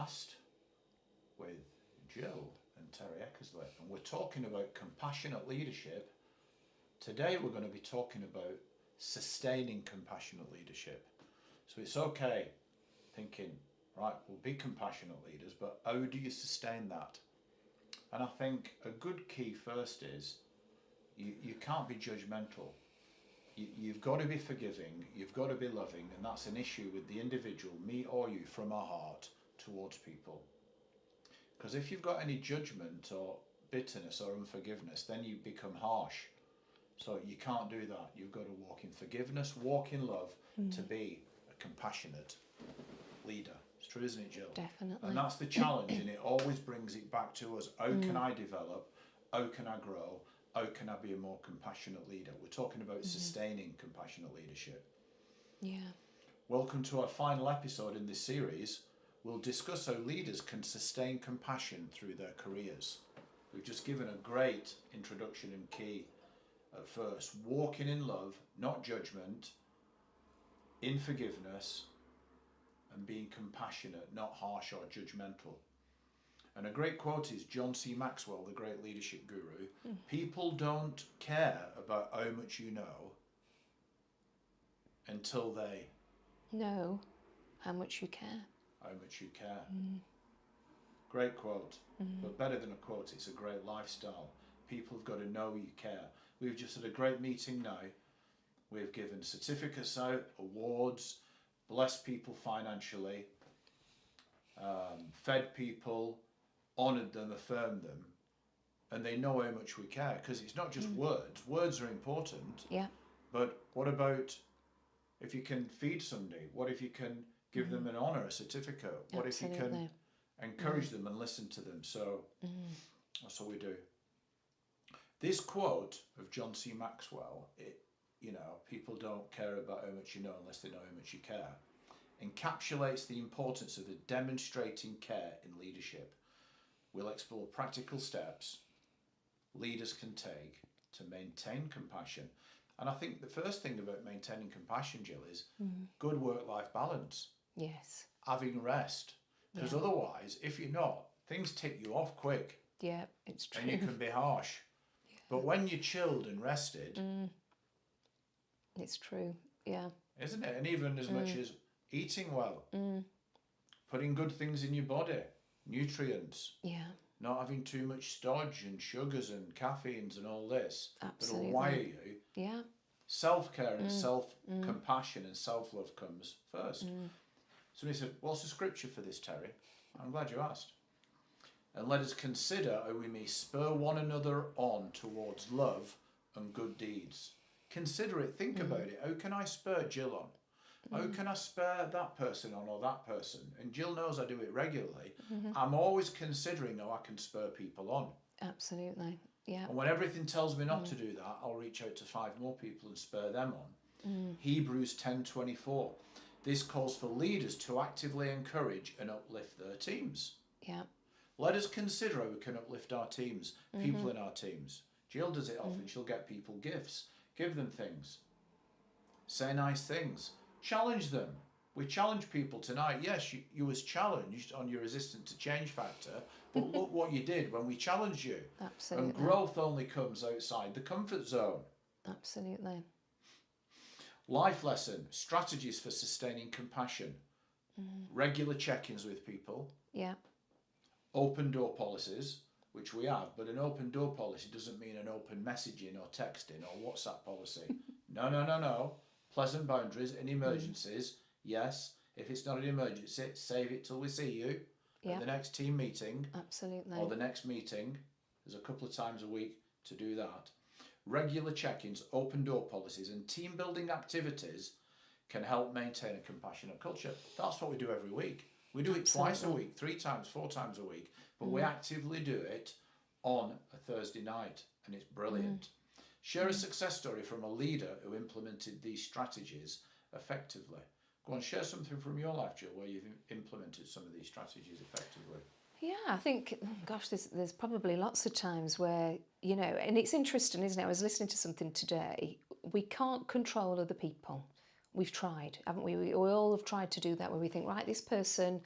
podcast with Jill and Terry Eckersley, and we're talking about compassionate leadership. Today we're going to be talking about sustaining compassionate leadership. So it's okay thinking, right, we'll be compassionate leaders, but how do you sustain that? And I think a good key first is you can't be judgmental. You've got to be forgiving, you've got to be loving, and that's an issue with the individual, me or you, from our heart towards people. Because if you've got any judgment or bitterness or unforgiveness, then you become harsh. So you can't do that. You've got to walk in forgiveness, walk in love, to be a compassionate leader. It's true, isn't it, Jill? Definitely. And that's the challenge, and it always brings it back to us. How can I develop? How can I grow? How can I be a more compassionate leader? We're talking about sustaining compassionate leadership. Yeah. Welcome to our final episode in this series. We'll discuss how leaders can sustain compassion through their careers. We've just given a great introduction and key at first. Walking in love, not judgment, in forgiveness, and being compassionate, not harsh or judgmental. And a great quote is John C. Maxwell, the great leadership guru. People don't care about how much you know until they know how much you care. How much you care. Great quote. But better than a quote, it's a great lifestyle. People have got to know you care. We've just had a great meeting now. We've given certificates out, awards, blessed people financially, fed people, honoured them, affirmed them, and they know how much we care, because it's not just words. Words are important. Yeah. But what about if you can feed somebody? What if you can give them an honour, a certificate? What if you can encourage them and listen to them? So that's what we do. This quote of John C. Maxwell, people don't care about how much you know unless they know how much you care, encapsulates the importance of demonstrating care in leadership. We'll explore practical steps leaders can take to maintain compassion. And I think the first thing about maintaining compassion, Jill, is good work-life balance. Yes. Having rest. Because otherwise, if you're not, things tick you off quick. Yeah, it's true. And you can be harsh. Yeah. But when you're chilled and rested... It's true, yeah. Isn't it? And even as much as eating well, putting good things in your body, nutrients, not having too much stodge and sugars and caffeines and all this that'll wire you. Yeah. Self-care and self-compassion and self-love comes first. Somebody said, what's the scripture for this, Terry? I'm glad you asked. And let us consider how we may spur one another on towards love and good deeds. Consider it, think about it. How can I spur Jill on? How can I spur that person on or that person? And Jill knows I do it regularly. I'm always considering how I can spur people on. Absolutely, yeah. And when everything tells me not to do that, I'll reach out to 5 more people and spur them on. Hebrews 10:24. This calls for leaders to actively encourage and uplift their teams. Yeah. Let us consider how we can uplift our teams, people in our teams. Jill does it often. She'll get people gifts. Give them things. Say nice things. Challenge them. We challenge people tonight. Yes, you was challenged on your resistance to change factor, but look what you did when we challenged you. Absolutely. And growth only comes outside the comfort zone. Absolutely. Life lesson, strategies for sustaining compassion. Regular check-ins with people. Yeah. Open door policies, which we have, but an open door policy doesn't mean an open messaging or texting or WhatsApp policy. No. Pleasant boundaries in emergencies. Yes, if it's not an emergency, save it till we see you at the next team meeting. Absolutely. Or the next meeting. There's a couple of times a week to do that. Regular check-ins, open door policies and team building activities can help maintain a compassionate culture. That's what we do every week. We do it twice a week, 3 times, 4 times a week, but we actively do it on a Thursday night, and it's brilliant. Share a success story from a leader who implemented these strategies effectively. Go on, share something from your life, Jill, where you've implemented some of these strategies effectively. Yeah, I think, gosh, there's probably lots of times where, and it's interesting, isn't it? I was listening to something today. We can't control other people. We've tried, haven't we? We all have tried to do that, where we think, right, this person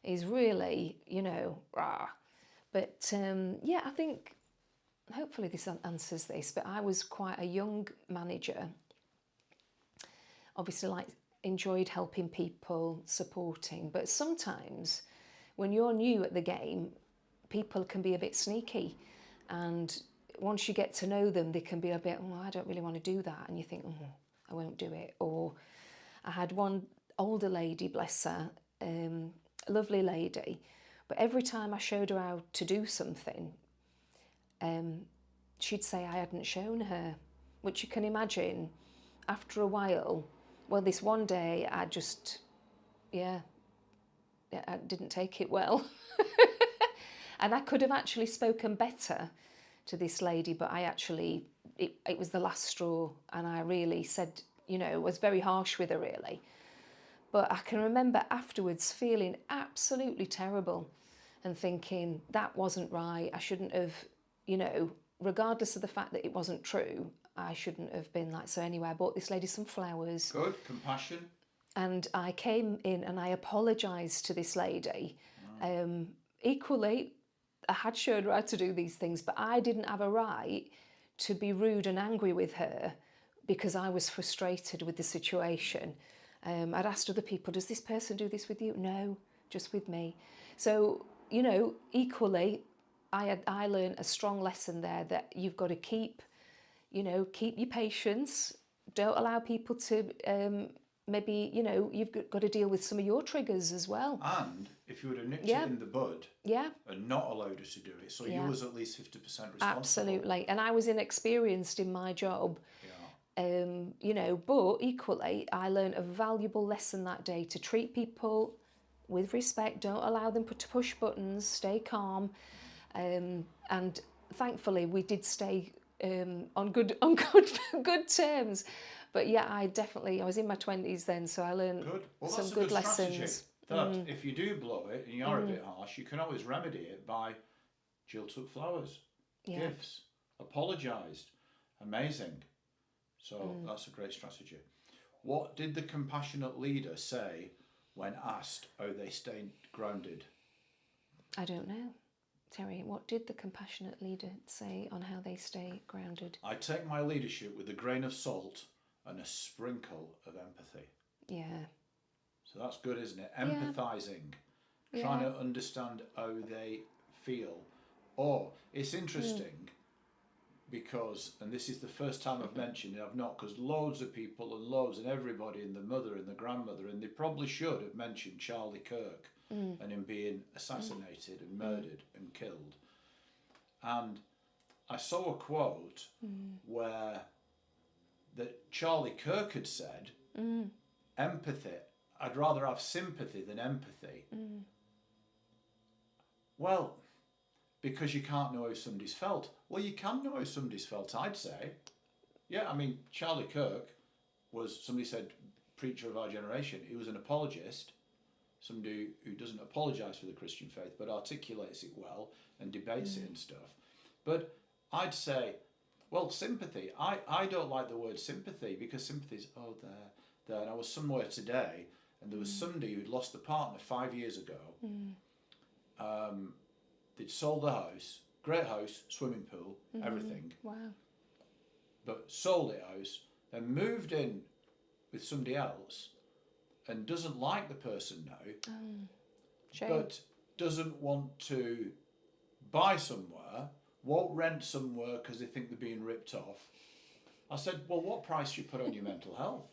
is really, you know, rah. But yeah, I think hopefully this answers this, but I was quite a young manager. Obviously, like, enjoyed helping people, supporting, but sometimes when you're new at the game, people can be a bit sneaky, and once you get to know them, they can be a bit, oh, I don't really want to do that, and you think, oh, I won't do it. Or I had one older lady, bless her, a lovely lady, but every time I showed her how to do something, she'd say I hadn't shown her, which you can imagine after a while. Well, this one day I just, yeah, I didn't take it well. And I could have actually spoken better to this lady, but I actually, it was the last straw, and I really said, you know, was very harsh with her, really. But I can remember afterwards feeling absolutely terrible and thinking that wasn't right. I shouldn't have, you know, regardless of the fact that it wasn't true, I shouldn't have been like, so anyway, I bought this lady some flowers. Good, compassion. And I came in and I apologised to this lady. Equally, I had showed her how to do these things, but I didn't have a right to be rude and angry with her because I was frustrated with the situation. I'd asked other people, does this person do this with you? No, just with me. So, you know, equally, I learned a strong lesson there that you've got to keep your patience. Don't allow people to maybe, you know, you've got to deal with some of your triggers as well. And if you would have nipped it in the bud and not allowed her to do it, so you was at least 50% responsible. Absolutely. And I was inexperienced in my job. You know, but equally, I learned a valuable lesson that day to treat people with respect. Don't allow them to push buttons. Stay calm, and thankfully, we did stay on good terms. But yeah, I was in my 20s then, so I learned some good lessons. That if you do blow it and you are a bit harsh, you can always remedy it by Jill took flowers, gifts, apologised. Amazing. So that's a great strategy. What did the compassionate leader say when asked how they stayed grounded? I don't know. Terry, what did the compassionate leader say on how they stay grounded? I take my leadership with a grain of salt and a sprinkle of empathy. Yeah. So that's good, isn't it? Empathising, trying to understand how they feel. Or it's interesting because, and this is the first time I've mentioned it, I've not, because loads of people and everybody and the mother and the grandmother, and they probably should have mentioned Charlie Kirk and him being assassinated and murdered and killed. And I saw a quote where that Charlie Kirk had said, empathy, I'd rather have sympathy than empathy. Well, because you can't know how somebody's felt. Well, you can know how somebody's felt, I'd say. Yeah, I mean, Charlie Kirk was, somebody said, preacher of our generation. He was an apologist, somebody who doesn't apologise for the Christian faith, but articulates it well and debates it and stuff. But I'd say, well, sympathy. I don't like the word sympathy because sympathy is, oh, there. And I was somewhere today and there was somebody who'd lost a partner 5 years ago. They'd sold the house, great house, swimming pool, everything. Wow. But sold the house, then moved in with somebody else and doesn't like the person now, but doesn't want to buy somewhere, won't rent somewhere because they think they're being ripped off. I said, well, what price do you put on your mental health?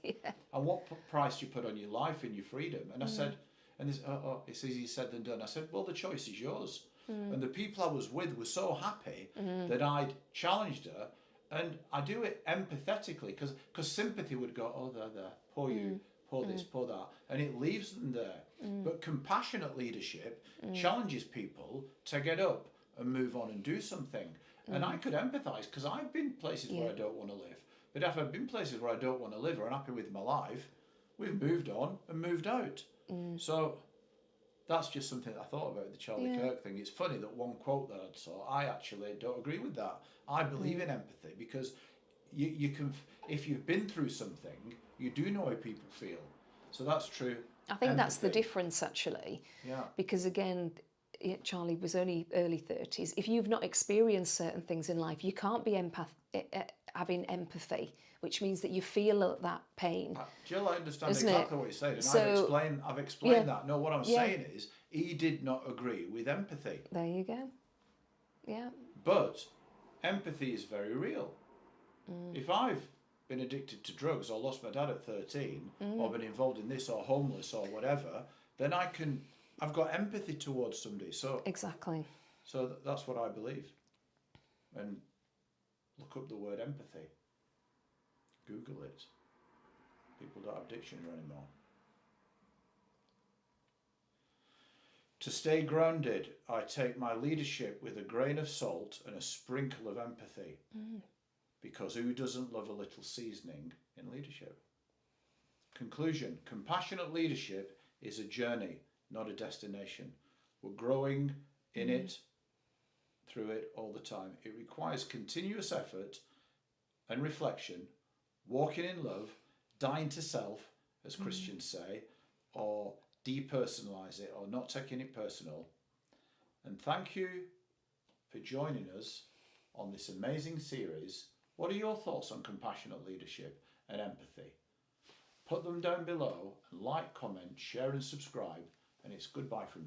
And what price do you put on your life and your freedom? And I said, and this, it's easier said than done. I said, well, the choice is yours. And the people I was with were so happy that I'd challenged her, and I do it empathetically because sympathy would go, oh, there, poor you, poor this, poor that, and it leaves them there. But compassionate leadership challenges people to get up and move on and do something. And I could empathise because I've been places where I don't want to live. But if I've been places where I don't want to live or I'm happy with my life, we've moved on and moved out. So that's just something that I thought about the Charlie Kirk thing. It's funny that one quote that I saw, I actually don't agree with that. I believe in empathy because you can, if you've been through something, you do know how people feel. So that's true. I think that's the empathy. difference, actually. Yeah. Because again, Charlie was only early 30s. If you've not experienced certain things in life, you can't be having empathy, which means that you feel that pain. Jill, I understand Isn't exactly it? what you're saying, and So, I've explained yeah, that. No, what I'm yeah, saying is, he did not agree with empathy. there you go. Yeah. But empathy is very real. If I've been addicted to drugs or lost my dad at 13 or been involved in this or homeless or whatever, then I've got empathy towards somebody. So Exactly. that's what I believe. And look up the word empathy. Google it. People don't have dictionary anymore. To stay grounded, I take my leadership with a grain of salt and a sprinkle of empathy. Because who doesn't love a little seasoning in leadership? Conclusion: compassionate leadership is a journey, not a destination. We're growing in it, through it all the time. It requires continuous effort and reflection, walking in love, dying to self, as Christians say, or depersonalize it, or not taking it personal. And thank you for joining us on this amazing series. What are your thoughts on compassionate leadership and empathy? Put them down below and like, comment, share and subscribe, and it's goodbye from me.